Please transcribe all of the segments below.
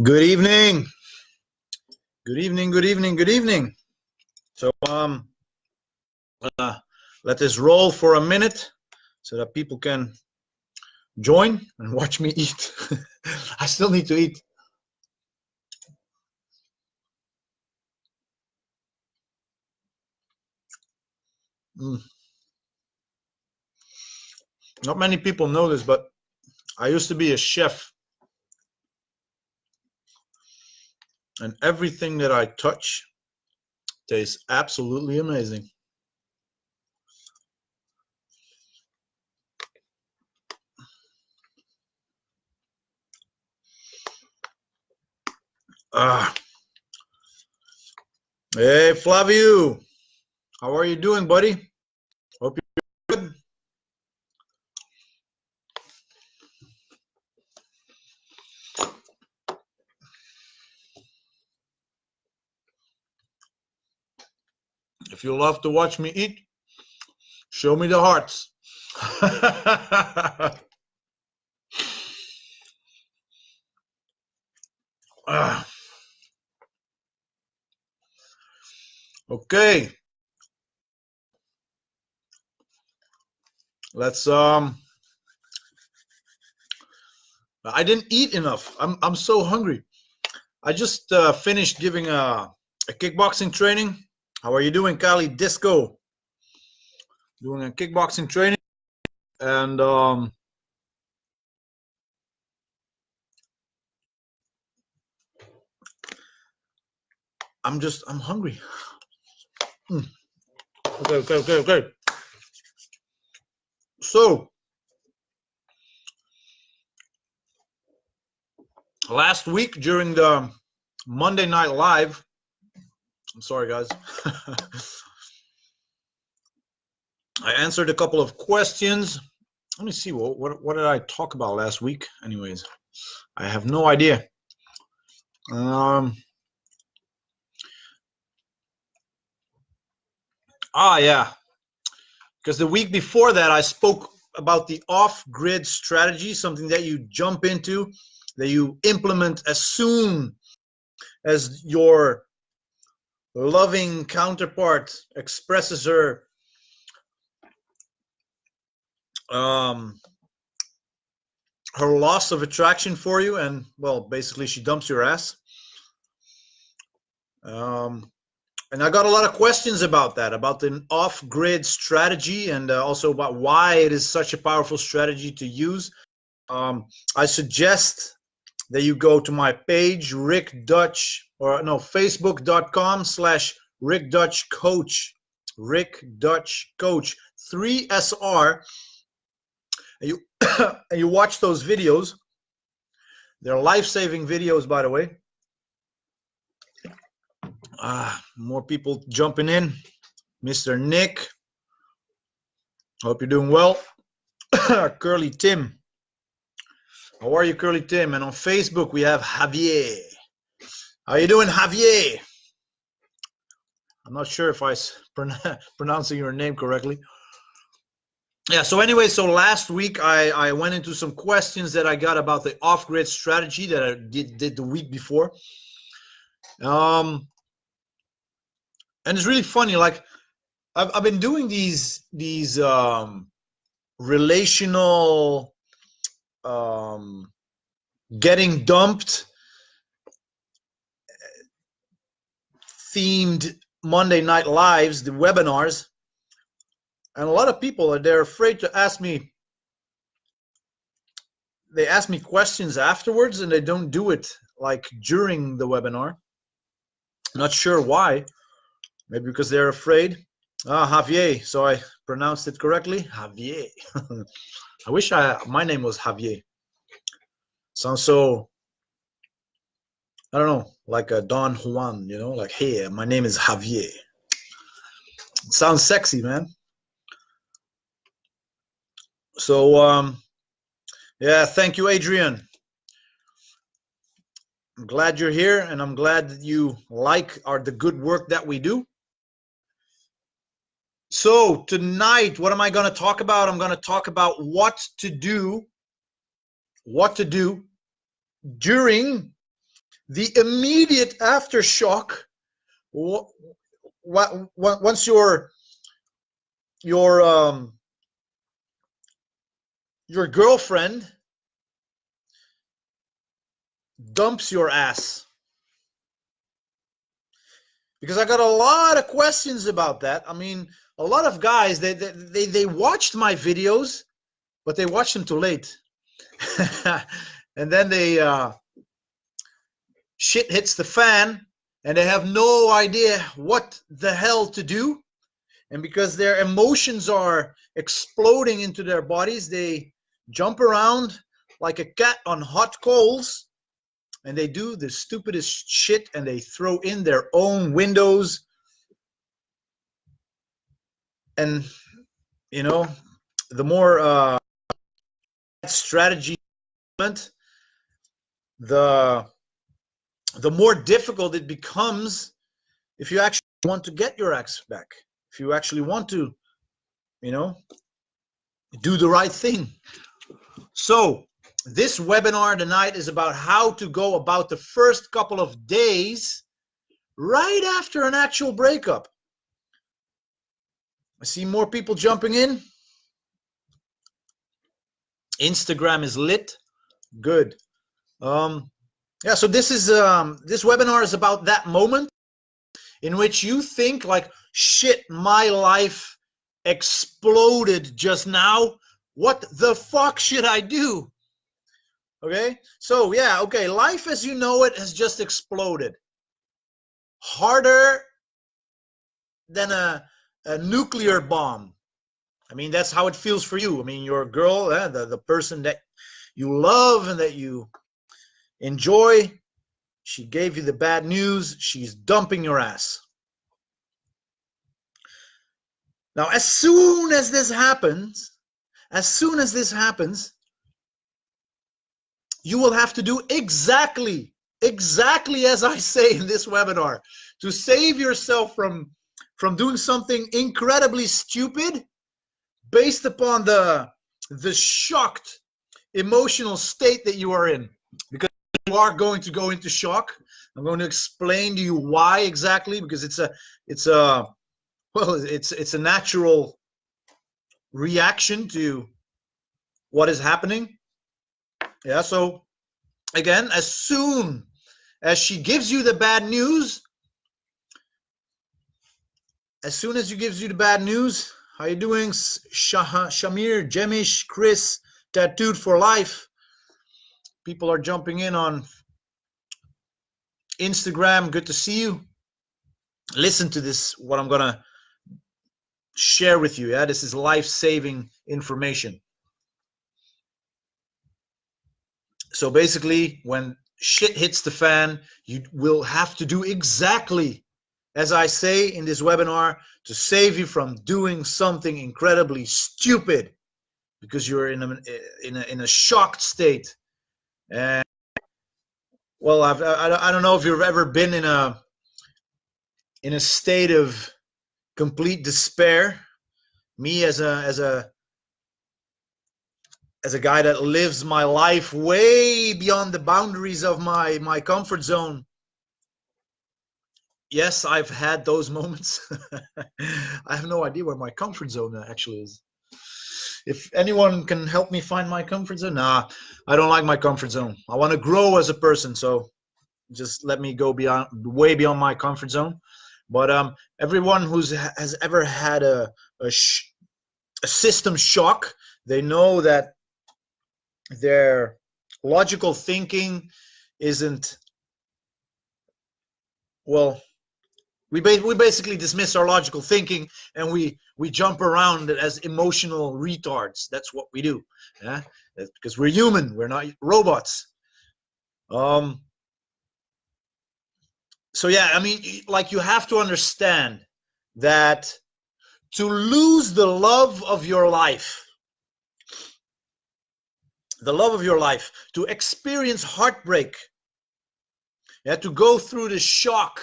Good evening. Good evening, good evening, good evening. So let this roll for a minute so that people can join and watch me eat. I still need to eat. Not many people know this, but I used to be a chef. And everything that I touch tastes absolutely amazing. Hey, Flavio. How are you doing, buddy? Hope you're good. If you love to watch me eat, show me the hearts. Okay. Let's I didn't eat enough. I'm so hungry. I just finished giving a kickboxing training. How are you doing, Kali Disco? Doing a kickboxing training, and I'm hungry. Okay. So last week during the Monday Night Live, I'm sorry guys, I answered a couple of questions. Let me see, what did I talk about last week? Anyways, I have no idea. Yeah, because the week before that I spoke about the off-grid strategy, something that you jump into, that you implement as soon as your loving counterpart expresses her her loss of attraction for you, and well, basically she dumps your ass. And I got a lot of questions about that, about the off-grid strategy, and also about why it is such a powerful strategy to use. I suggest that you go to my page, Rick Dutch, or no, facebook.com/Rick Dutch Coach, Rick Dutch Coach, 3SR, and you and you watch those videos. They're life-saving videos, by the way. More people jumping in. Mr. Nick, hope you're doing well. Curly Tim, how are you, Curly Tim? And on Facebook we have Javier. How you doing, Javier? I'm not sure if I pronouncing your name correctly. Yeah, so anyway, so last week I went into some questions that I got about the off-grid strategy that I did the week before. And it's really funny, like I've been doing these relational getting dumped themed Monday Night Lives, the webinars, and a lot of people they're afraid to ask me. They ask me questions afterwards, and they don't do it like during the webinar. Not sure why. Maybe because they're afraid. Javier. So I pronounced it correctly. Javier. I wish my name was Javier. Sounds so, I don't know, like a Don Juan, you know, like, hey, my name is Javier. It sounds sexy, man. So, yeah, thank you, Adrian. I'm glad you're here, and I'm glad that you like the good work that we do. So tonight, what am I going to talk about? I'm going to talk about what to do during the immediate aftershock, once your girlfriend dumps your ass. Because I got a lot of questions about that. I mean, a lot of guys, they watched my videos, but they watched them too late. And then shit hits the fan, and they have no idea what the hell to do. And because their emotions are exploding into their bodies, they jump around like a cat on hot coals, and they do the stupidest shit, and they throw in their own windows. And, you know, the more strategy, the more difficult it becomes if you actually want to get your ex back. If you actually want to, you know, do the right thing. So this webinar tonight is about how to go about the first couple of days right after an actual breakup. I see more people jumping in. Instagram is lit. Good. Yeah, so this webinar is about that moment in which you think like, shit, my life exploded just now. What the fuck should I do? Okay, so yeah, okay, life as you know it has just exploded. Harder than a nuclear bomb. I mean, that's how it feels for you. I mean, your girl, the person that you love and that you enjoy, she gave you the bad news. She's dumping your ass. Now, as soon as this happens, you will have to do exactly as I say in this webinar to save yourself from doing something incredibly stupid based upon the shocked emotional state that you are in. Because you are going to go into shock. I'm going to explain to you why exactly, because it's a natural reaction to what is happening. Yeah, so again, as soon as she gives you the bad news, how you doing? Shamir, Jemish, Chris, Tattooed for Life. People are jumping in on Instagram. Good to see you. Listen to this, what I'm going to share with you. Yeah, this is life-saving information. So basically, when shit hits the fan, you will have to do exactly as I say in this webinar to save you from doing something incredibly stupid because you're in a shocked state. And well, I don't know if you've ever been in a state of complete despair. Me as a guy that lives my life way beyond the boundaries of my comfort zone. Yes, I've had those moments. I have no idea where my comfort zone actually is. If anyone can help me find my comfort zone, nah, I don't like my comfort zone. I want to grow as a person, so just let me go way beyond my comfort zone. But everyone has ever had a system shock, they know that their logical thinking isn't, well, we basically dismiss our logical thinking and we jump around as emotional retards. That's what we do. Yeah, that's because we're human. We're not robots. So yeah, I mean, like, you have to understand that to lose the love of your life, to experience heartbreak, yeah, to go through the shock,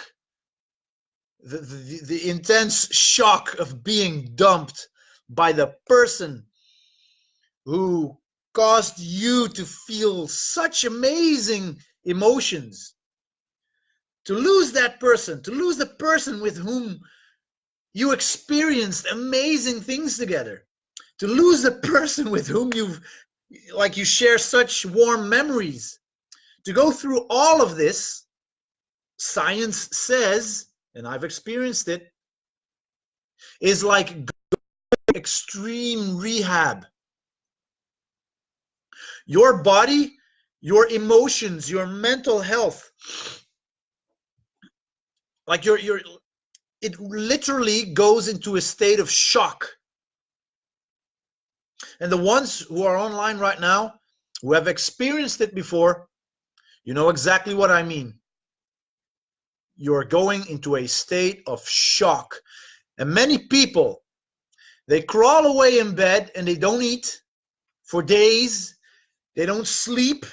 the intense shock of being dumped by the person who caused you to feel such amazing emotions, to lose that person, to lose the person with whom you experienced amazing things together, to lose the person with whom you share such warm memories, to go through all of this, science says, and I've experienced it, is like extreme rehab. Your body, your emotions, your mental health, like it literally goes into a state of shock. And the ones who are online right now, who have experienced it before, you know exactly what I mean. You're going into a state of shock. And many people, they crawl away in bed and they don't eat for days. They don't sleep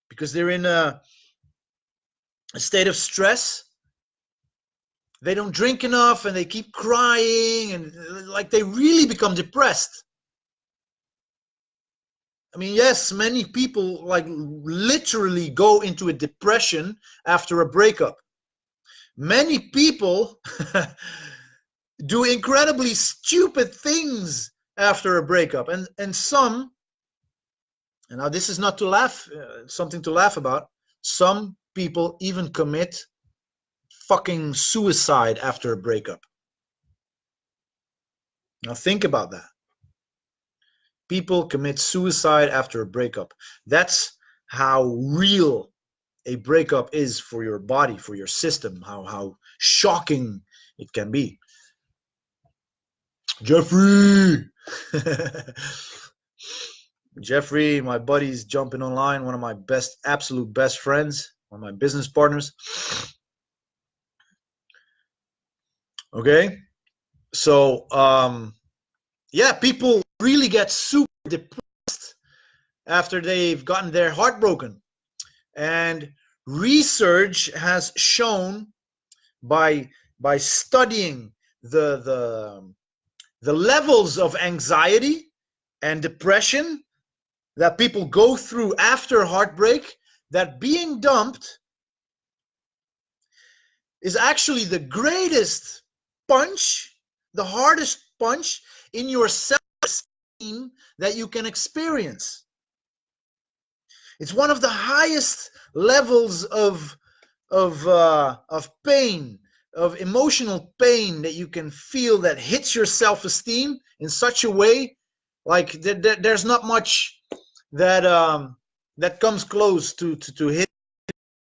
because they're in a state of stress. They don't drink enough and they keep crying, and like they really become depressed. I mean, yes, many people like literally go into a depression after a breakup. Many people do incredibly stupid things after a breakup, and some, and now this is not to laugh, something to laugh about, some people even commit fucking suicide after a breakup. Now think about that. People commit suicide after a breakup. That's how real a breakup is for your body, for your system, how shocking it can be. Jeffrey! Jeffrey, my buddy's jumping online, one of my absolute best friends, one of my business partners. Okay, so yeah, people really get super depressed after they've gotten their heart broken. And research has shown by studying the levels of anxiety and depression that people go through after heartbreak, that being dumped is actually the greatest punch, the hardest punch in your self-esteem that you can experience. It's one of the highest levels of pain, of emotional pain that you can feel, that hits your self-esteem in such a way, like there's not much that comes close to hit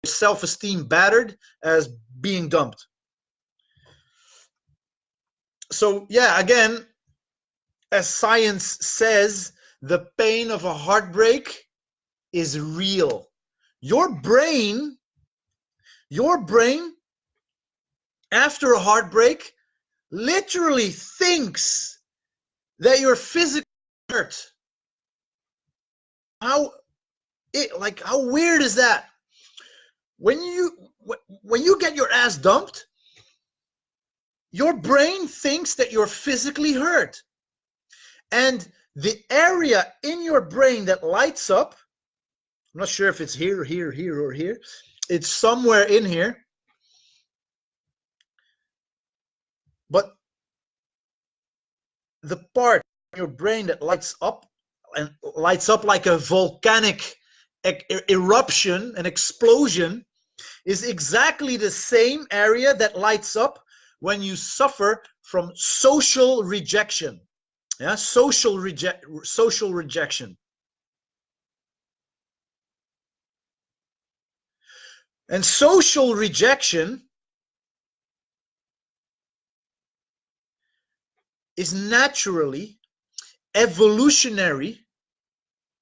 self-esteem battered as being dumped. So yeah, again, as science says, the pain of a heartbreak is real. Your brain after a heartbreak literally thinks that you're physically hurt. How weird is that? When you get your ass dumped, your brain thinks that you're physically hurt. And the area in your brain that lights up, I'm not sure if it's here, here, here, or here. It's somewhere in here. But the part in your brain that lights up like a volcanic eruption, an explosion, is exactly the same area that lights up when you suffer from social rejection. Yeah, social rejection. And social rejection is naturally evolutionary.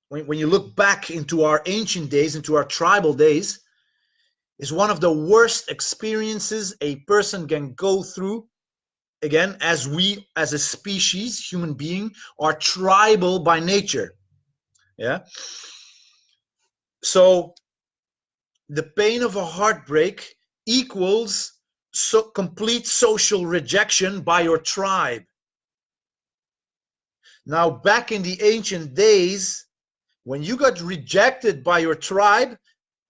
When you look back into our ancient days, into our tribal days, is one of the worst experiences a person can go through. Again, as we as a species, human being, are tribal by nature. Yeah. So the pain of a heartbreak equals complete social rejection by your tribe. Now, back in the ancient days, when you got rejected by your tribe,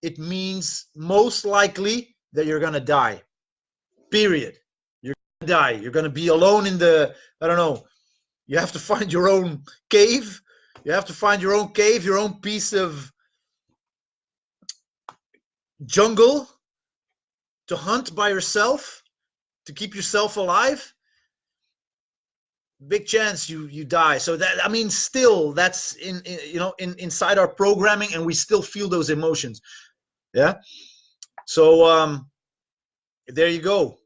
it means most likely that you're gonna die. Period. You're gonna die. You're gonna be alone in the, I don't know, you have to find your own cave. You have to find your own cave, your own piece of jungle to hunt by yourself, to keep yourself alive. Big chance you die. So that, I mean, still that's inside our programming, and we still feel those emotions. Yeah. So there you go.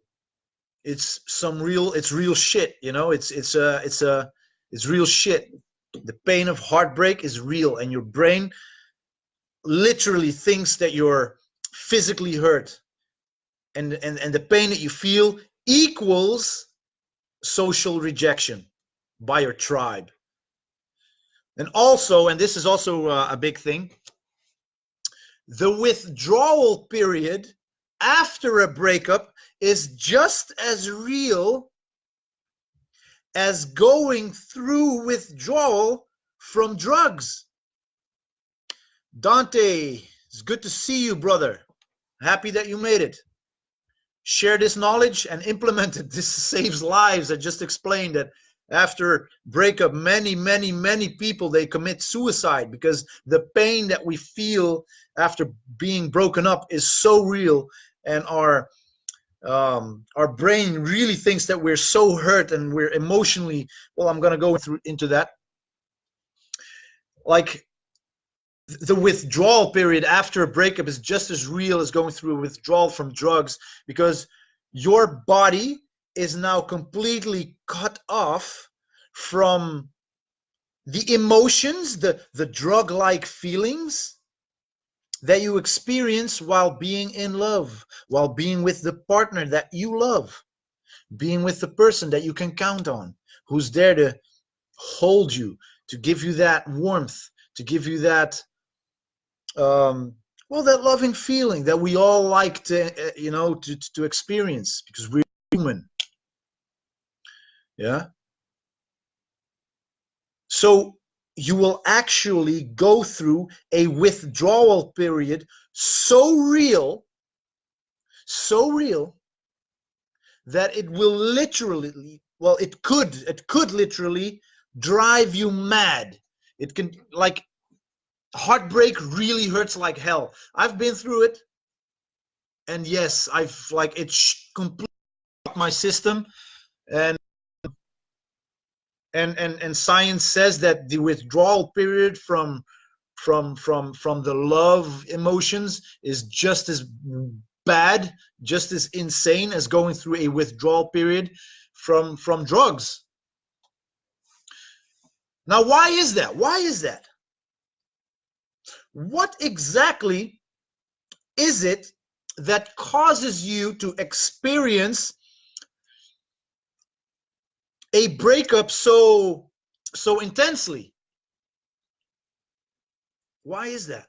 It's real shit. It's real shit. The pain of heartbreak is real, and your brain literally thinks that you're physically hurt, and the pain that you feel equals social rejection by your tribe. And also, and this is also a big thing, the withdrawal period after a breakup is just as real as going through withdrawal from drugs. Dante, it's good to see you, brother. Happy that you made it. Share this knowledge and implement it. This saves lives. I just explained that after breakup, many people, they commit suicide because the pain that we feel after being broken up is so real, and our brain really thinks that we're so hurt and we're emotionally, well, I'm going to go into that. Like, the withdrawal period after a breakup is just as real as going through a withdrawal from drugs, because your body is now completely cut off from the emotions, the drug-like feelings that you experience while being in love, while being with the partner that you love, being with the person that you can count on, who's there to hold you, to give you that warmth, to give you that that loving feeling that we all like to to experience, because we're human. Yeah. So you will actually go through a withdrawal period so real that it will literally, well, it could literally drive you mad. It can, like, heartbreak really hurts like hell. I've been through it, and yes, I've, like, it completely shocked my system, and science says that the withdrawal period from the love emotions is just as bad, just as insane as going through a withdrawal period from drugs. Now, why is that? What exactly is it that causes you to experience a breakup so intensely? Why is that?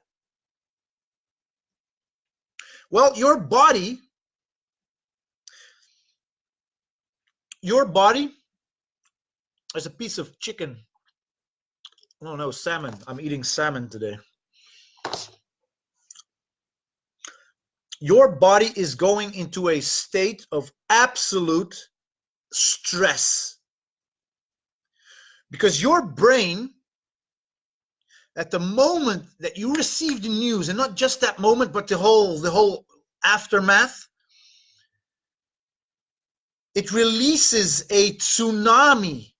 Well, your body is a piece of chicken. Oh no, salmon. I'm eating salmon today. Your body is going into a state of absolute stress, because your brain, at the moment that you receive the news, and not just that moment, but the whole aftermath, it releases a tsunami,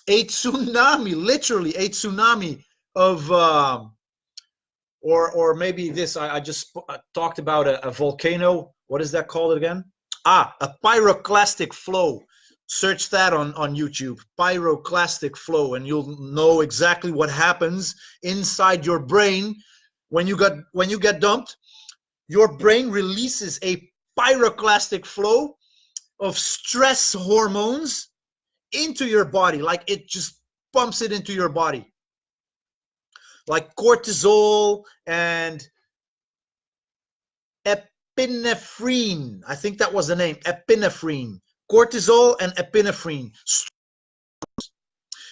literally a tsunami of or maybe this, I just talked about a volcano. What is that called again? A pyroclastic flow. Search that on YouTube, pyroclastic flow, and you'll know exactly what happens inside your brain when you get dumped. Your brain releases a pyroclastic flow of stress hormones into your body, like it just pumps it into your body, like cortisol and epinephrine. I think that was the name, epinephrine. Cortisol and epinephrine,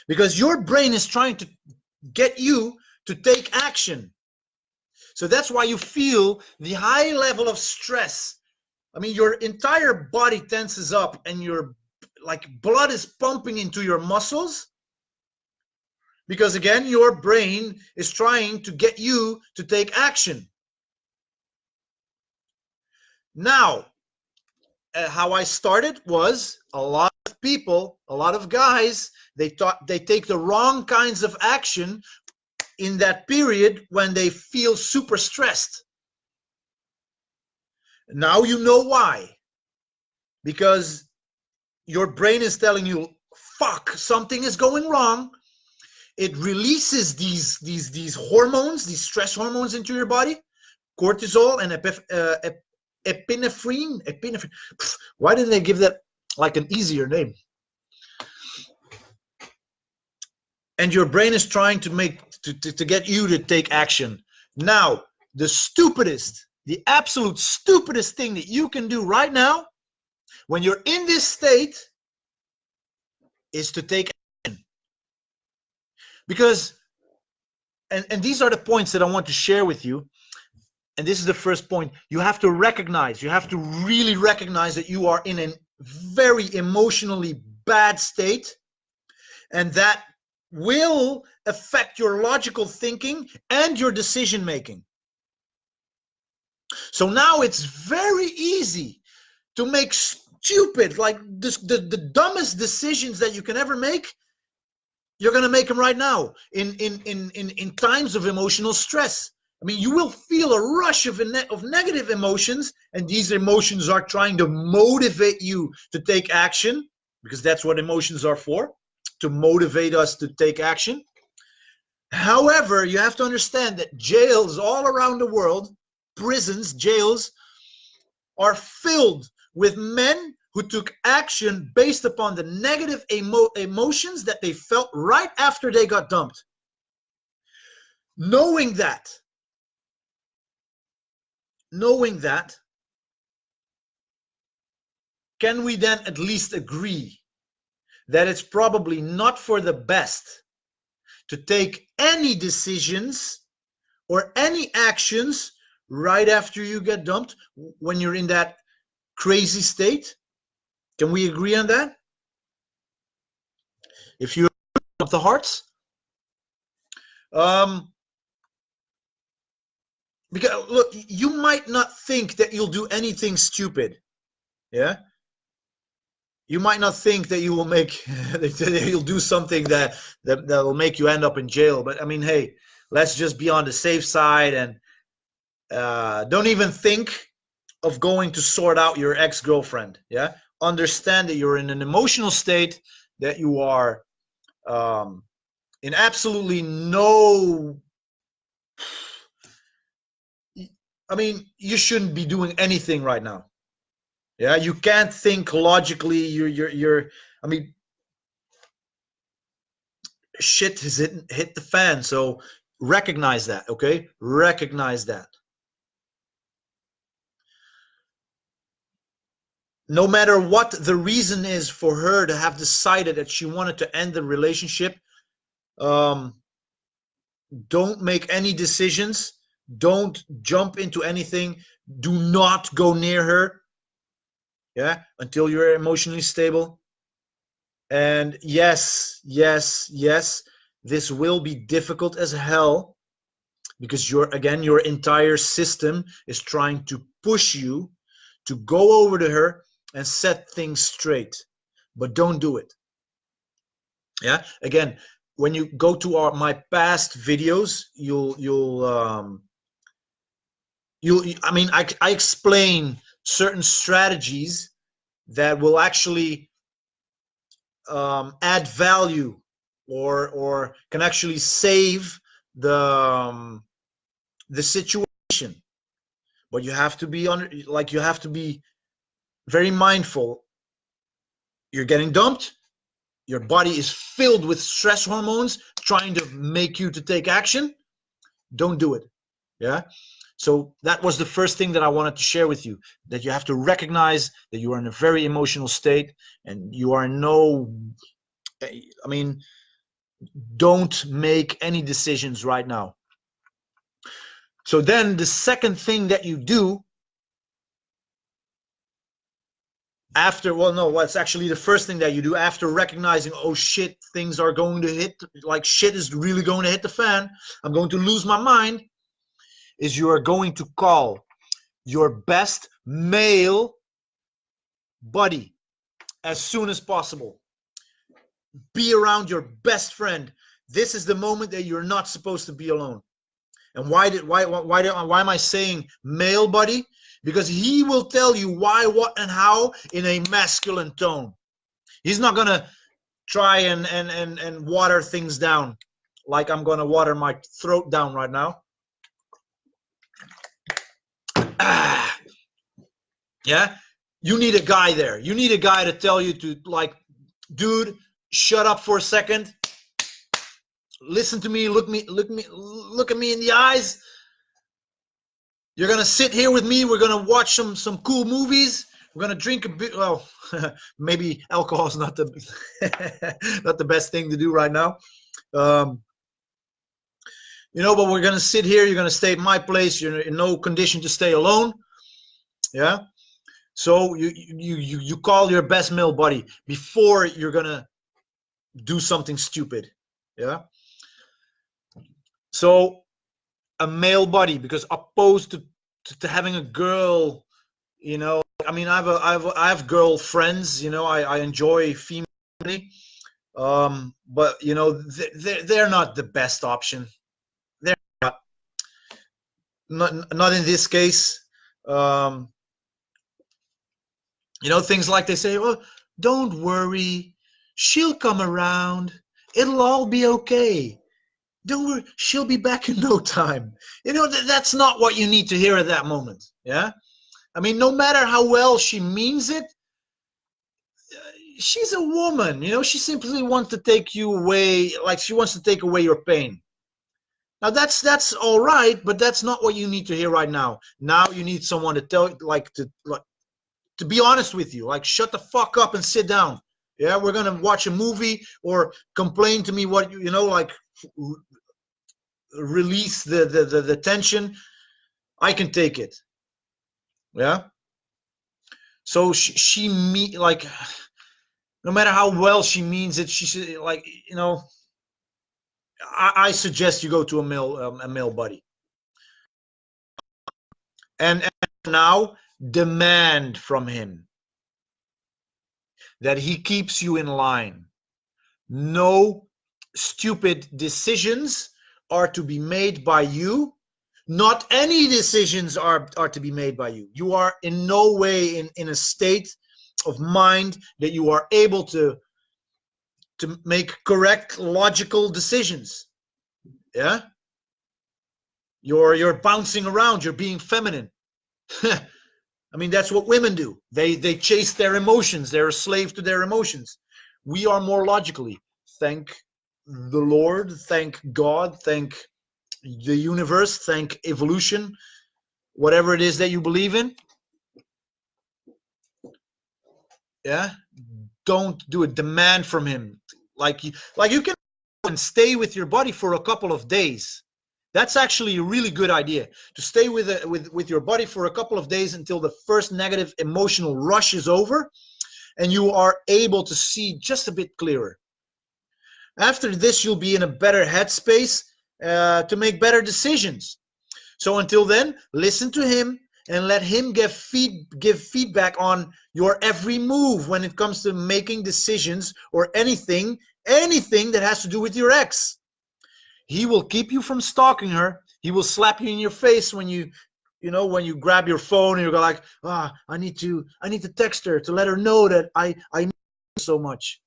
because your brain is trying to get you to take action. So that's why you feel the high level of stress I mean, your entire body tenses up and your like blood is pumping into your muscles, because again, your brain is trying to get you to take action. Now, how I started was a lot of people, a lot of guys, they take the wrong kinds of action in that period when they feel super stressed. Now you know why. Because your brain is telling you, fuck, something is going wrong. It releases these hormones, these stress hormones into your body, cortisol and epinephrine. Why didn't they give that like an easier name? And your brain is trying to get you to take action. Now, the absolute stupidest thing that you can do right now when you're in this state is to take action. Because, and these are the points that I want to share with you. And this is the first point. You have to really recognize that you are in a very emotionally bad state, and that will affect your logical thinking and your decision making. So now it's very easy to make stupid, like the dumbest decisions that you can ever make. You're going to make them right now in times of emotional stress. I mean, you will feel a rush of negative emotions, and these emotions are trying to motivate you to take action, because that's what emotions are for, to motivate us to take action. However, you have to understand that jails all around the world, prisons, jails, are filled with men who took action based upon the negative emotions that they felt right after they got dumped. Knowing that, can we then at least agree that it's probably not for the best to take any decisions or any actions right after you get dumped when you're in that crazy state? Can we agree on that? If you of the hearts, because look, you might not think that you'll do anything stupid, yeah. You might not think that you will make that you'll do something that will make you end up in jail. But I mean, hey, let's just be on the safe side and don't even think of going to sort out your ex-girlfriend. Yeah, understand that you're in an emotional state, that you are in absolutely no. I mean, you shouldn't be doing anything right now. Yeah, you can't think logically. You're. I mean, shit has hit the fan. So recognize that. Okay, recognize that. No matter what the reason is for her to have decided that she wanted to end the relationship, don't make any decisions. Don't jump into anything. Do not go near her. Yeah, until you're emotionally stable. And yes, this will be difficult as hell, because your entire system is trying to push you to go over to her and set things straight. But don't do it. Yeah, again, when you go to my past videos, I mean, I explain certain strategies that will actually add value, or can actually save the situation. But you have to be you have to be very mindful. You're getting dumped. Your body is filled with stress hormones trying to make you to take action. Don't do it. Yeah. So that was the first thing that I wanted to share with you, that you have to recognize that you are in a very emotional state, and you are I mean, don't make any decisions right now. So then the second thing that you do after, well, no, what's actually the first thing that you do after recognizing, oh shit, things are going to hit, like shit is really going to hit the fan, I'm going to lose my mind, is you are going to call your best male buddy as soon as possible. Be around your best friend. This is the moment that you're not supposed to be alone. And why am I saying male buddy? Because he will tell you why, what, and how in a masculine tone. He's not gonna try and water things down like I'm gonna water my throat down right now. Yeah, you need a guy there. You need a guy to tell you to, like, dude, shut up for a second. Listen to me. Look at me in the eyes. You're gonna sit here with me. We're gonna watch some cool movies. We're gonna drink a bit. Well, maybe alcohol is not the not the best thing to do right now. You know, but we're gonna sit here. You're gonna stay at my place. You're in no condition to stay alone. Yeah. So you call your best male buddy before you're gonna do something stupid. Yeah. So a male buddy, because opposed to having a girl, you know, I mean, I have girl friends, you know, I enjoy female, but you know, they're not the best option. They're not in this case. You know, things like they say, well, don't worry, she'll come around, it'll all be okay. Don't worry, she'll be back in no time. You know, that's not what you need to hear at that moment. Yeah. I mean, no matter how well she means it, she's a woman, you know, she simply wants to take you away, like she wants to take away your pain. Now that's all right, but that's not what you need to hear right now. Now you need someone to tell, to be honest with you, like, shut the fuck up and sit down. Yeah, we're gonna watch a movie or complain to me what you know, like, release the tension. I can take it. Yeah. So she like, no matter how well she means it, she should, like, you know, I suggest you go to a male buddy, and now demand from him that he keeps you in line. No stupid decisions are to be made by you. Not any decisions are to be made by you. You are in no way in a state of mind that you are able to make correct, logical decisions. Yeah? You're bouncing around, you're being feminine. I mean, that's what women do. They chase their emotions. They're a slave to their emotions. We are more logically. Thank the Lord, thank God, thank the universe, thank evolution, whatever it is that you believe in. Yeah, don't do a demand from him. Like you can stay with your buddy for a couple of days. That's actually a really good idea, to stay with your buddy for a couple of days until the first negative emotional rush is over and you are able to see just a bit clearer. After this, you'll be in a better headspace to make better decisions. So until then, listen to him and let him give feedback on your every move when it comes to making decisions or anything that has to do with your ex. He will keep you from stalking her. He will slap you in your face when you grab your phone and you go like, I need to text her to let her know that I miss her so much,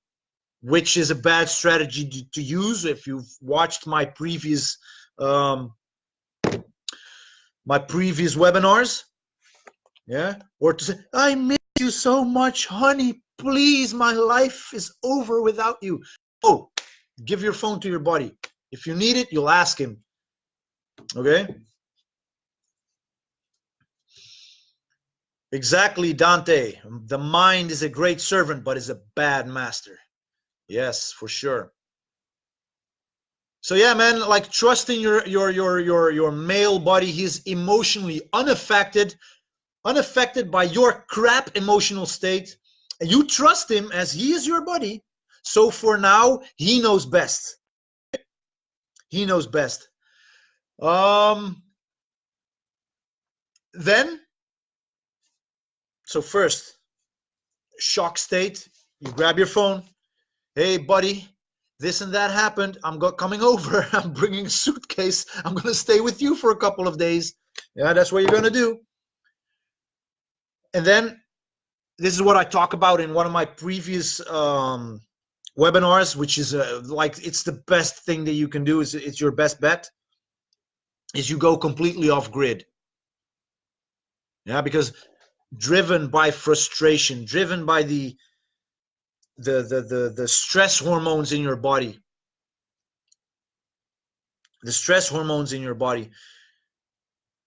which is a bad strategy to use. If you've watched my previous webinars, yeah, or to say, I miss you so much, honey, please, my life is over without you. Oh, give your phone to your buddy. If you need it, you'll ask him. Okay? Exactly, Dante. The mind is a great servant, but is a bad master. Yes, for sure. So yeah, man, like, trusting your male buddy. He's emotionally unaffected by your crap emotional state. You trust him as he is your buddy. So for now, he knows best. He knows best. Then, so first, shock state. You grab your phone. Hey, buddy, this and that happened. I'm coming over. I'm bringing a suitcase. I'm going to stay with you for a couple of days. Yeah, that's what you're going to do. And then this is what I talk about in one of my previous webinars, which is like it's the best thing that you can do. It's your best bet. Is you go completely off grid. Yeah, because driven by frustration, driven by the stress hormones in your body, the stress hormones in your body,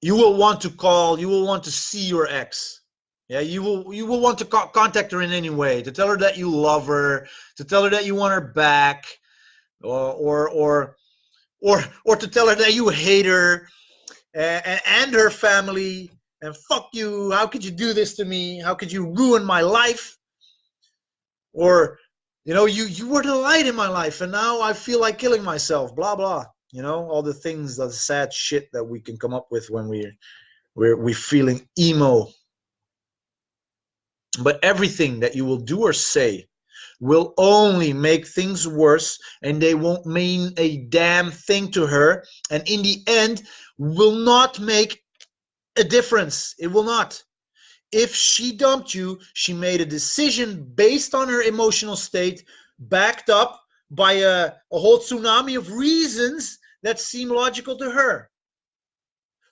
you will want to call, you will want to see your ex. Yeah, you will want to contact her in any way, to tell her that you love her, to tell her that you want her back, or to tell her that you hate her and her family, and fuck you, how could you do this to me, how could you ruin my life, or you were the light in my life and now I feel like killing myself, blah blah, all the things, the sad shit that we can come up with when we're feeling emo. But everything that you will do or say will only make things worse, and they won't mean a damn thing to her, and in the end will not make a difference. It will not. If she dumped you, she made a decision based on her emotional state, backed up by a whole tsunami of reasons that seem logical to her.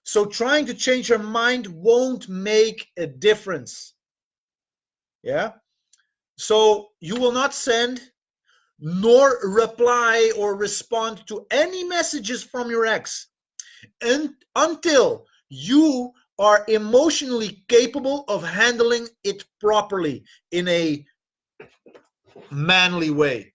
So trying to change her mind won't make a difference. Yeah? So you will not send nor reply or respond to any messages from your ex until you are emotionally capable of handling it properly in a manly way.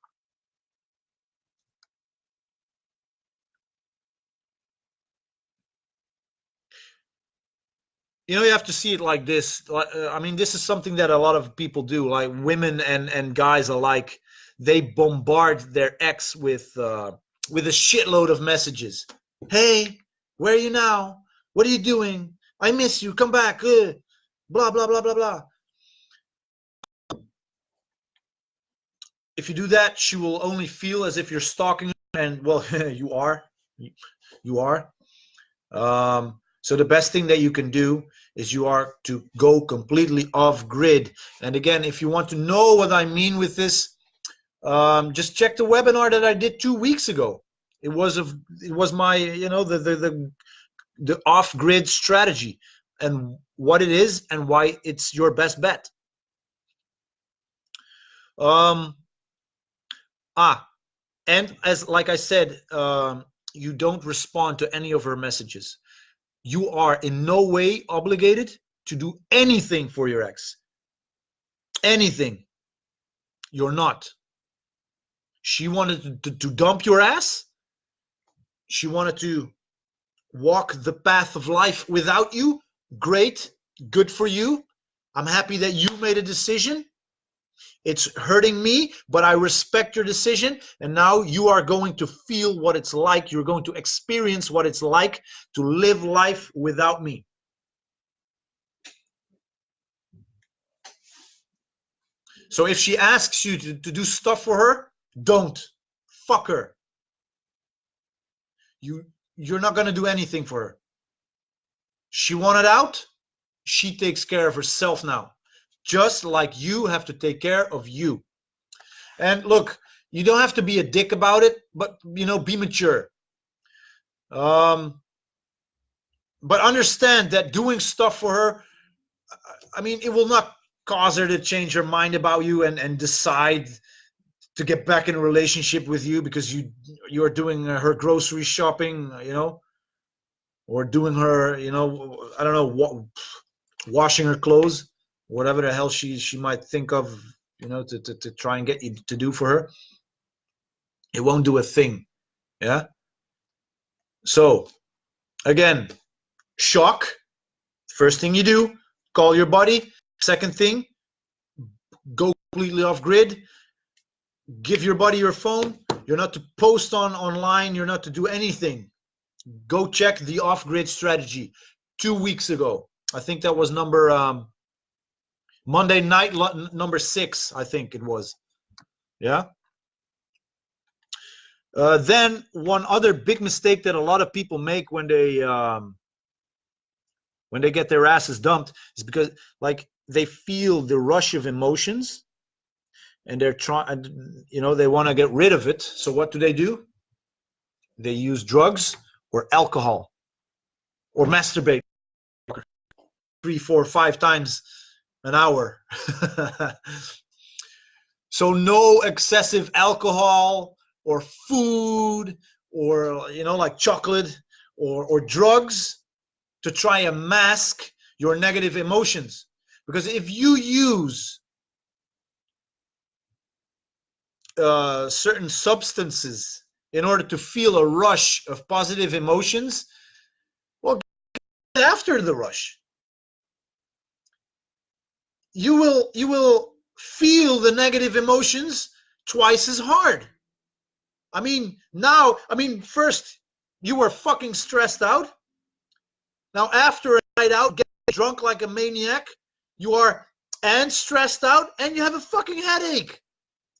You have to see it like this. I mean, this is something that a lot of people do, like women and guys alike. They bombard their ex with a shitload of messages. Hey, where are you now? What are you doing? I miss you. Come back. Blah blah blah blah blah. If you do that, she will only feel as if you're stalking her, and well, you are. You are. So the best thing that you can do is you are to go completely off grid. And again, if you want to know what I mean with this, just check the webinar that I did 2 weeks ago. It was my the off grid strategy and what it is and why it's your best bet. And as like I said, you don't respond to any of her messages. You are in no way obligated to do anything for your ex. Anything. You're not. She wanted to dump your ass. She wanted to walk the path of life without you. Great. Good for you. I'm happy that you made a decision. It's hurting me, but I respect your decision. And now you are going to feel what it's like. You're going to experience what it's like to live life without me. So if she asks you to do stuff for her, don't. Fuck her. You're not going to do anything for her. She wanted out. She takes care of herself now. Just like you have to take care of you. And look, you don't have to be a dick about it, but be mature. But understand that doing stuff for her, I mean, it will not cause her to change her mind about you and decide to get back in a relationship with you because you're doing her grocery shopping, or doing her, I don't know, washing her clothes, whatever the hell she might think of, to try and get you to do for her. It won't do a thing. Yeah. So again, shock. First thing you do, call your buddy. Second thing, go completely off grid. Give your buddy your phone. You're not to post online. You're not to do anything. Go check the off-grid strategy 2 weeks ago. I think that was Monday night, number 6, I think it was. Yeah. Then one other big mistake that a lot of people make when they get their asses dumped is because like they feel the rush of emotions and they're trying, they want to get rid of it. So what do? They use drugs or alcohol or masturbate 3, 4, 5 times an hour. So no excessive alcohol or food or like chocolate or drugs to try and mask your negative emotions. Because if you use certain substances in order to feel a rush of positive emotions, well, after the rush, you will feel the negative emotions twice as hard. First you were fucking stressed out. Now after a night out, get drunk like a maniac, you are and stressed out and you have a fucking headache.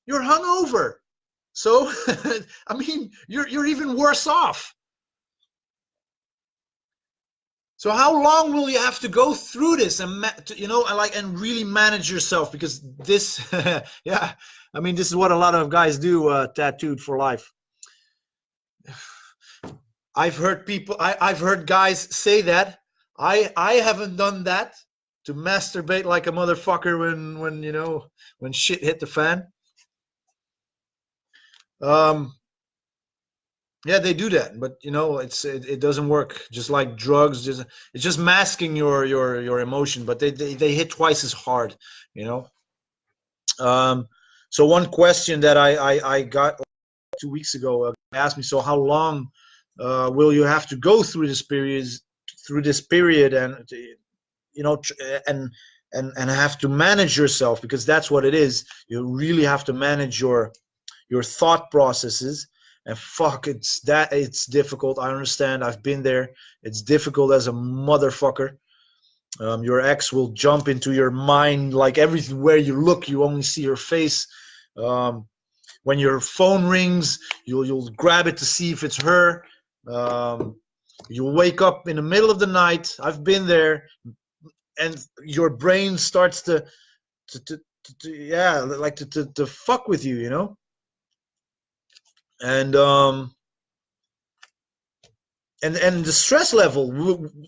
You're hungover. So, you're even worse off. So how long will you have to go through this and really manage yourself? Because this, yeah, this is what a lot of guys do, tattooed for life. I've heard guys say that. I haven't done that, to masturbate like a motherfucker when shit hit the fan. Yeah, they do that, but it doesn't work. Just like drugs, it's just masking your emotion, but they hit twice as hard. So one question that I got 2 weeks ago, asked me, so how long will you have to go through this period, and and have to manage yourself, because that's what it is. You really have to manage your thought processes. And fuck, it's difficult. I understand. I've been there. It's difficult as a motherfucker. Your ex will jump into your mind, like everywhere you look, you only see her face. When your phone rings, you'll grab it to see if it's her. You'll wake up in the middle of the night. I've been there, and your brain starts to fuck with you, and the stress level,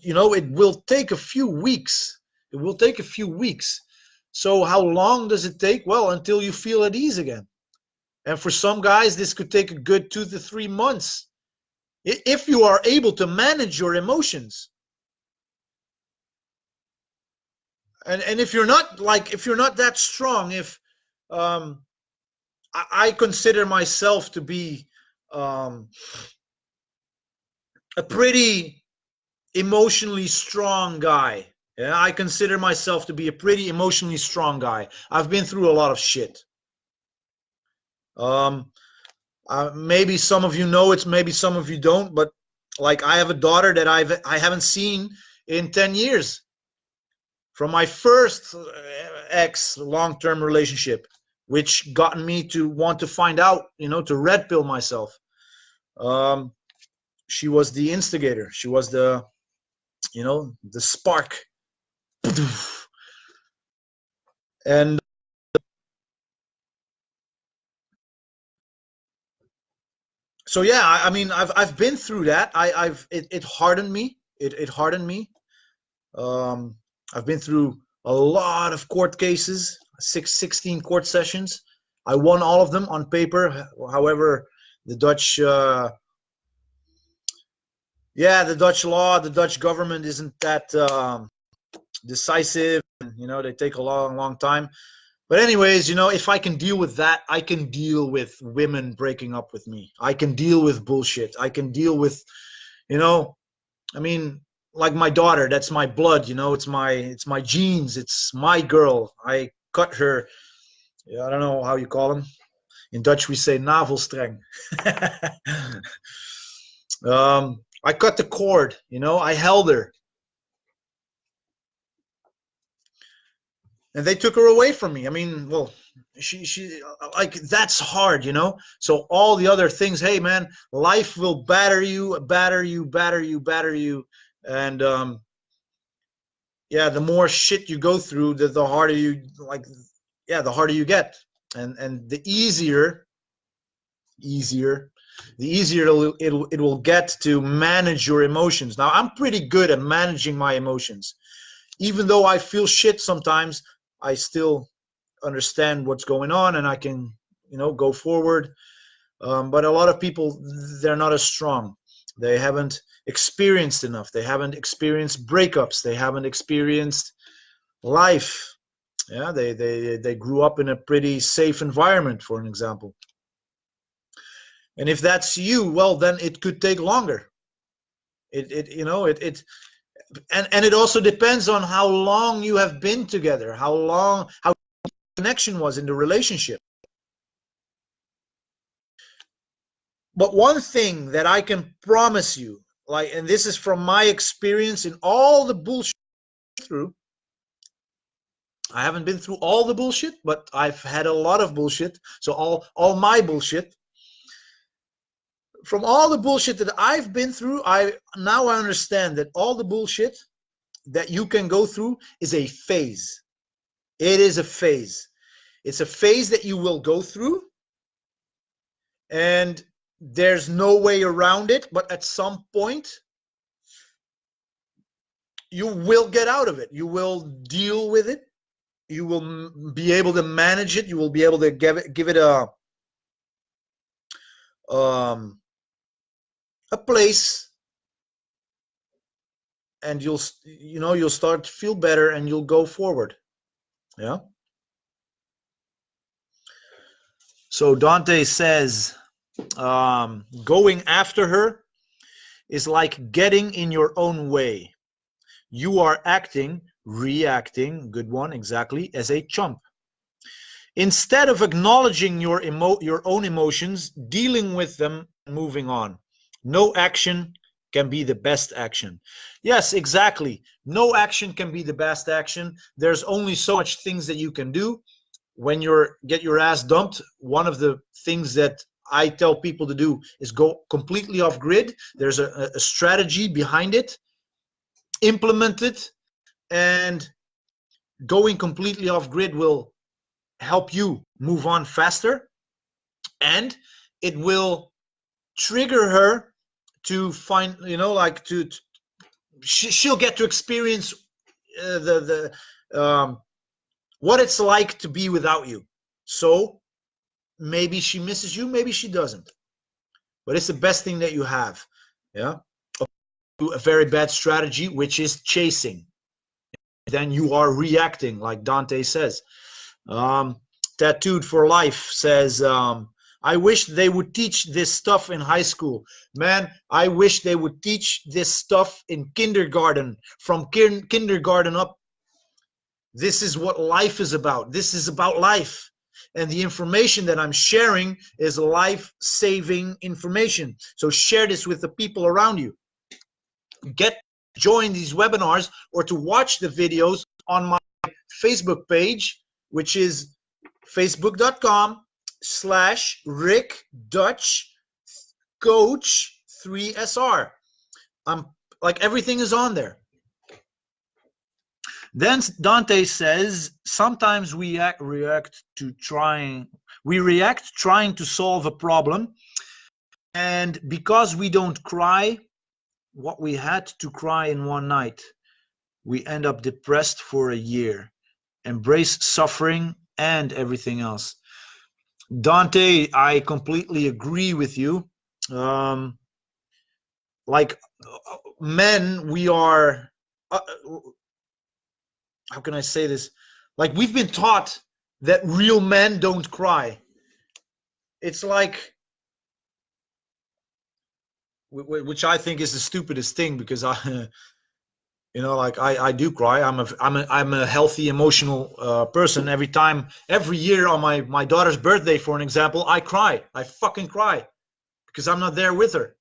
it will take a few weeks. It will take a few weeks. So how long does it take? Well, until you feel at ease again. And for some guys, this could take a good 2 to 3 months, if you are able to manage your emotions. And if you're not that strong, if I consider myself to be a pretty emotionally strong guy. Yeah, I consider myself to be a pretty emotionally strong guy. I've been through a lot of shit. Maybe some of you know it, maybe some of you don't, but like I have a daughter that I haven't seen in 10 years from my first ex long-term relationship, which got me to want to find out, to red pill myself. She was the instigator. She was the spark. And so yeah, I've been through that. It hardened me. It hardened me. I've been through a lot of court cases, 16 court sessions. I won all of them on paper. However, the Dutch the Dutch law, the Dutch government isn't that decisive. They take a long time. But anyways, if I can deal with that, I can deal with women breaking up with me. I can deal with bullshit. I can deal with, like my daughter, that's my blood, it's my genes. It's my girl. I cut her Yeah, I don't know how you call them. In Dutch, we say navelstreng. I cut the cord, you know, I held her. And they took her away from me. I mean, well, she like that's hard, you know. So all the other things, hey man, life will batter you, and yeah, the more shit you go through, the harder you like, yeah, the harder you get, and the easier the easier it will get to manage your emotions. Now I'm pretty good at managing my emotions. Even though I feel shit sometimes, I still understand what's going on and I can, you know, go forward. But a lot of people, they're not as strong. They haven't experienced enough. They haven't experienced breakups. They haven't experienced life. Yeah, they grew up in a pretty safe environment, for an example. And if that's you, well, then it could take longer. It you know it and it also depends on how long you have been together, how connection was in the relationship. But one thing that I can promise you, like, and this is from my experience in all the bullshit through, I haven't been through all the bullshit, but I've had a lot of bullshit. So all my bullshit, from all the bullshit that I've been through, I understand that all the bullshit that you can go through is a phase. It is a phase. It's a phase that you will go through, and there's no way around it. But at some point, you will get out of it. You will deal with it. You will be able to manage it. You will be able to give it a place, and you'll start to feel better, and you'll go forward. Yeah. So Dante says, going after her is like getting in your own way. You are reacting, good one, exactly, as a chump. Instead of acknowledging your own emotions, dealing with them, moving on. No action can be the best action. Yes, exactly. No action can be the best action. There's only so much things that you can do. When get your ass dumped, one of the things that I tell people to do is go completely off grid. There's a strategy behind it. Implement it, and going completely off grid will help you move on faster, and it will trigger her to find, like she'll get to experience what it's like to be without you. So maybe she misses you, maybe she doesn't, but it's the best thing that you have. Yeah. A very bad strategy, which is chasing, then you are reacting, like Dante says. Tattooed for Life says, I wish they would teach this stuff in high school. Man, I wish they would teach this stuff in kindergarten, from kindergarten up. This is what life is about. This is about life. And the information that I'm sharing is life-saving information. So share this with the people around you. Join these webinars or to watch the videos on my Facebook page, which is facebook.com/Rick Dutch Coach 3SR. Like, everything is on there. Then Dante says, sometimes we react trying to solve a problem, and because we don't cry what we had to cry in one night, we end up depressed for a year. Embrace suffering and everything else. Dante, I completely agree with you. Like, men, we are, how can I say this? Like, we've been taught that real men don't cry. It's like, which I think is the stupidest thing, because You know, like I do cry. I'm a healthy emotional person. Every year on my daughter's birthday, for an example, I cry. I fucking cry because I'm not there with her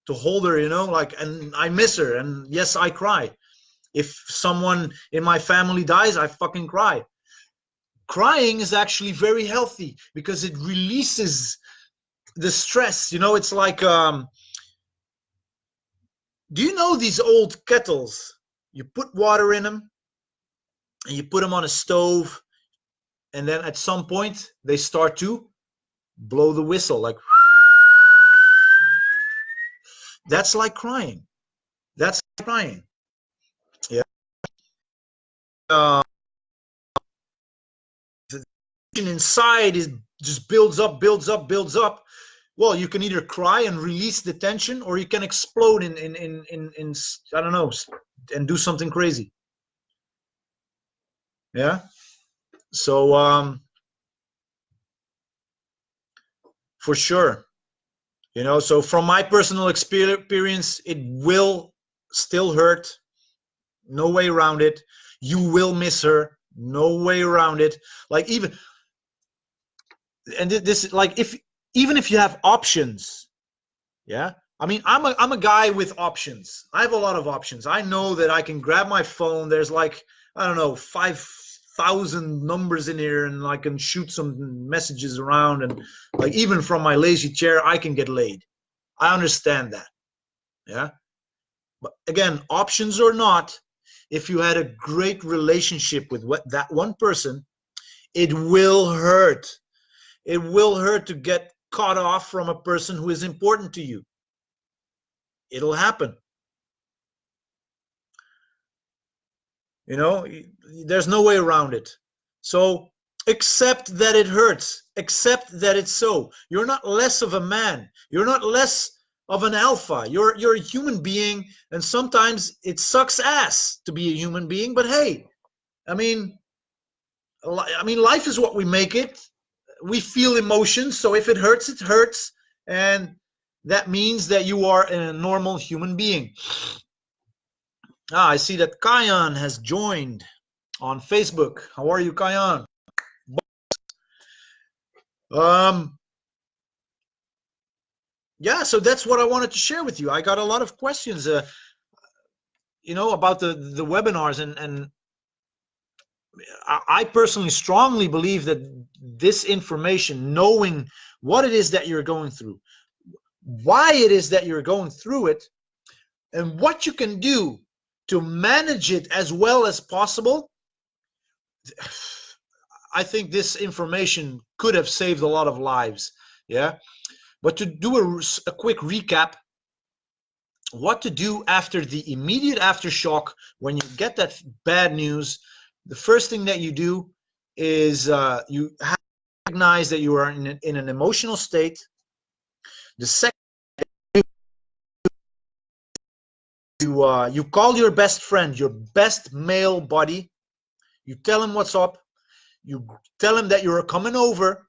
to hold her. You know, like, and I miss her. And yes, I cry. If someone in my family dies, I fucking cry. Crying is actually very healthy because it releases the stress. You know, it's like, do you know these old kettles? You put water in them and you put them on a stove, and then at some point they start to blow the whistle, like that's like crying. That's like crying. Yeah. The tension inside is just builds up, builds up, builds up. Well, you can either cry and release the tension, or you can explode in I don't know, and do something crazy. Yeah. So for sure, you know. So from my personal experience, it will still hurt. No way around it. You will miss her. No way around it. Like, even, and this, like, if even if you have options, yeah. I mean, I'm a guy with options. I have a lot of options. I know that I can grab my phone. There's like, I don't know, 5,000 numbers in here, and I can shoot some messages around, and like, even from my lazy chair, I can get laid. I understand that. Yeah. But again, options or not, if you had a great relationship with that one person, it will hurt. It will hurt to get cut off from a person who is important to you. It'll happen. You know, there's no way around it. So accept that it hurts. Accept that it's so. You're not less of a man. You're not less of an alpha. You're a human being, and sometimes it sucks ass to be a human being. But hey, I mean, life is what we make it. We feel emotions, so if it hurts, it hurts, and that means that you are a normal human being. I see that Kayan has joined on Facebook. How are you, Kayan? Yeah, so that's what I wanted to share with you. I got a lot of questions, you know, about the webinars, and I personally strongly believe that this information, knowing what it is that you're going through, why it is that you're going through it, and what you can do to manage it as well as possible, I think this information could have saved a lot of lives. Yeah. But to do a quick recap, what to do after the immediate aftershock, when you get that bad news, the first thing that you do is you recognize that you are in an emotional state. The second, you call your best friend, your best male buddy. You tell him what's up. You tell him that you're coming over.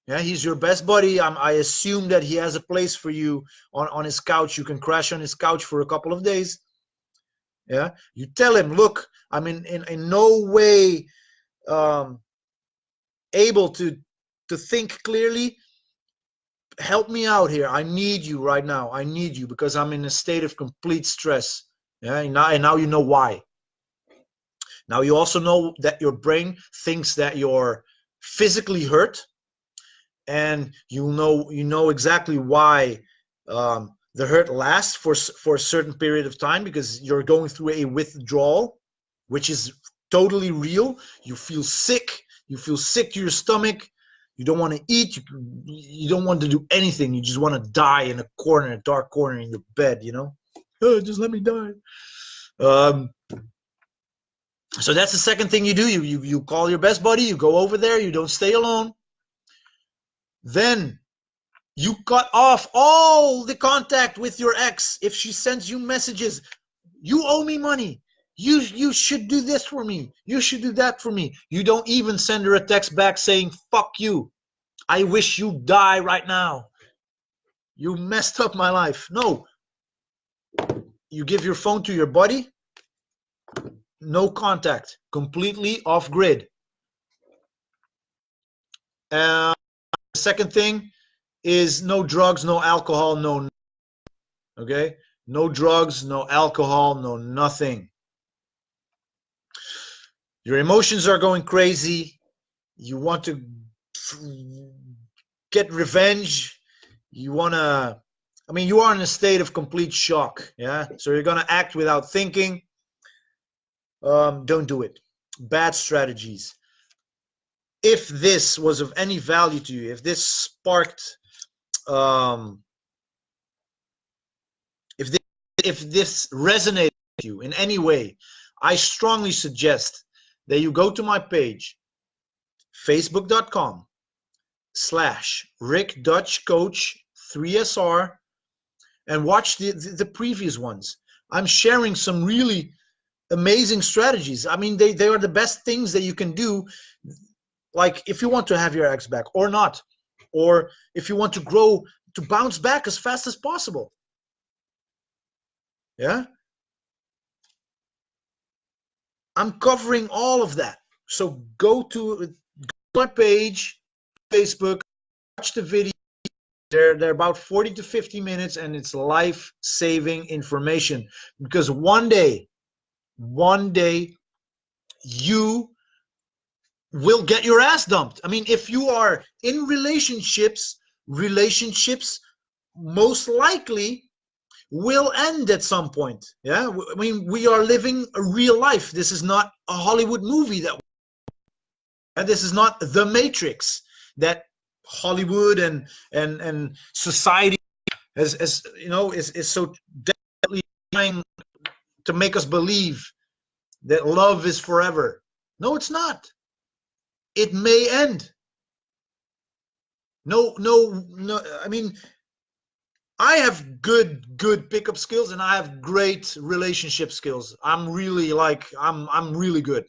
Yeah, he's your best buddy. I assume that he has a place for you on his couch. You can crash on his couch for a couple of days. Yeah, you tell him, look, I'm in no way able to think clearly. Help me out here. I need you right now. I need you because I'm in a state of complete stress. Yeah, and now you know why. Now you also know that your brain thinks that you're physically hurt, and you know exactly why the hurt lasts for a certain period of time, because you're going through a withdrawal, which is totally real. You feel sick. You feel sick to your stomach. You don't want to eat. You don't want to do anything. You just want to die in a corner, a dark corner in your bed. You know, oh, just let me die. So that's the second thing you do. You call your best buddy. You go over there. You don't stay alone. Then you cut off all the contact with your ex. If she sends you messages, you owe me money. You should do this for me. You should do that for me. You don't even send her a text back saying, fuck you. I wish you die right now. You messed up my life. No. you give your phone to your buddy, no contact, completely off grid. The second thing is no drugs, no alcohol, no, okay? No drugs, no alcohol, no nothing. Your emotions are going crazy. You want to get revenge. You want to, I mean, you are in a state of complete shock, yeah? So you're going to act without thinking. Don't do it. Bad strategies. If this was of any value to you, if this sparked, if this resonated with you in any way, I strongly suggest that you go to my page, facebook.com/RickDutchCoach3SR, and watch the previous ones. I'm sharing some really amazing strategies. I mean, they are the best things that you can do. Like if you want to have your ex back or not, or if you want to grow, to bounce back as fast as possible. Yeah. I'm covering all of that. So go to my page, Facebook, watch the video. They're about 40 to 50 minutes, and it's life-saving information. Because one day, you will get your ass dumped. I mean, if you are in relationships most likely will end at some point. Yeah, I mean, we are living a real life. This is not a Hollywood movie and this is not The Matrix that Hollywood and society as you know is so definitely trying to make us believe that love is forever. No, it's not. It may end. No. I mean, I have good pickup skills and I have great relationship skills. I'm really I'm really good.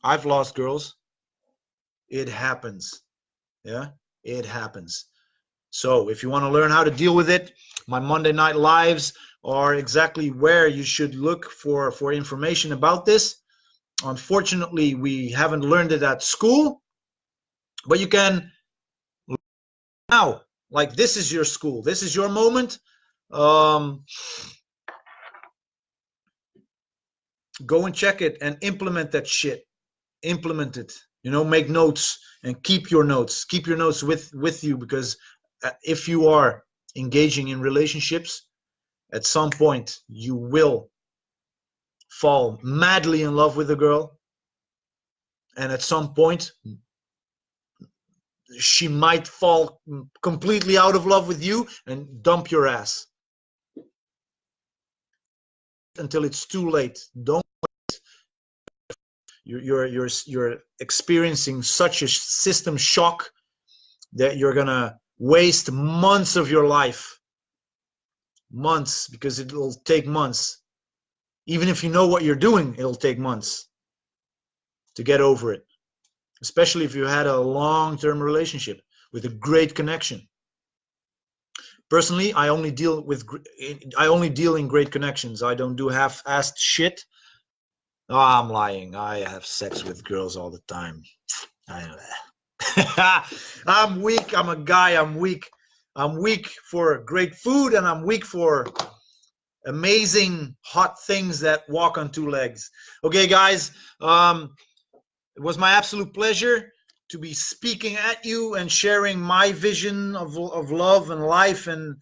I've lost girls. It happens. Yeah, it happens. So if you want to learn how to deal with it, my Monday night lives are exactly where you should look for information about this. Unfortunately, we haven't learned it at school, but you can now. Like, this is your school. This is your moment. Go and check it and implement that shit. Implement it. You know, make notes and keep your notes. Keep your notes with you, because if you are engaging in relationships, at some point you will fall madly in love with a girl, and at some point she might fall completely out of love with you and dump your ass. Until it's too late. Don't wait. You're experiencing such a system shock that you're gonna waste months of your life. Months, because it'll take months. Even if you know what you're doing, it'll take months to get over it. Especially if you had a long-term relationship with a great connection. Personally, I only deal in great connections. I don't do half-assed shit. Oh, I'm lying. I have sex with girls all the time. I know that. I'm weak. I'm a guy. I'm weak. I'm weak for great food, and I'm weak for amazing hot things that walk on two legs. Okay, guys. It was my absolute pleasure to be speaking at you and sharing my vision of love and life and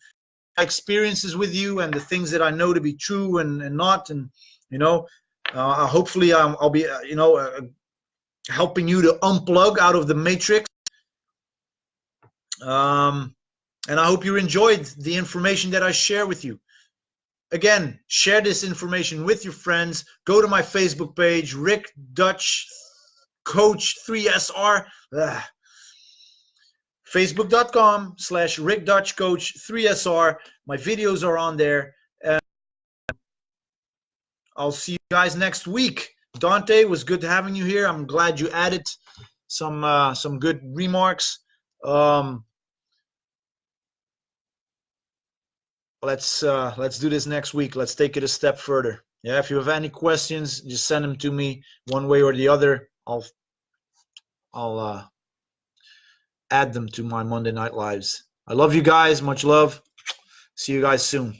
experiences with you, and the things that I know to be true and not. And you know, hopefully I'll be helping you to unplug out of the matrix. And I hope you enjoyed the information that I share with you. Again, share this information with your friends. Go to my Facebook page, Rick Dutch Coach 3SR. Facebook.com/Rick Dutch Coach 3SR. My videos are on there. I'll see you guys next week. Dante, was good having you here. I'm glad you added some good remarks. let's do this next week. Let's take it a step further. Yeah, if you have any questions, just send them to me one way or the other. I'll add them to my Monday Night Lives. I love you guys. Much love. See you guys soon.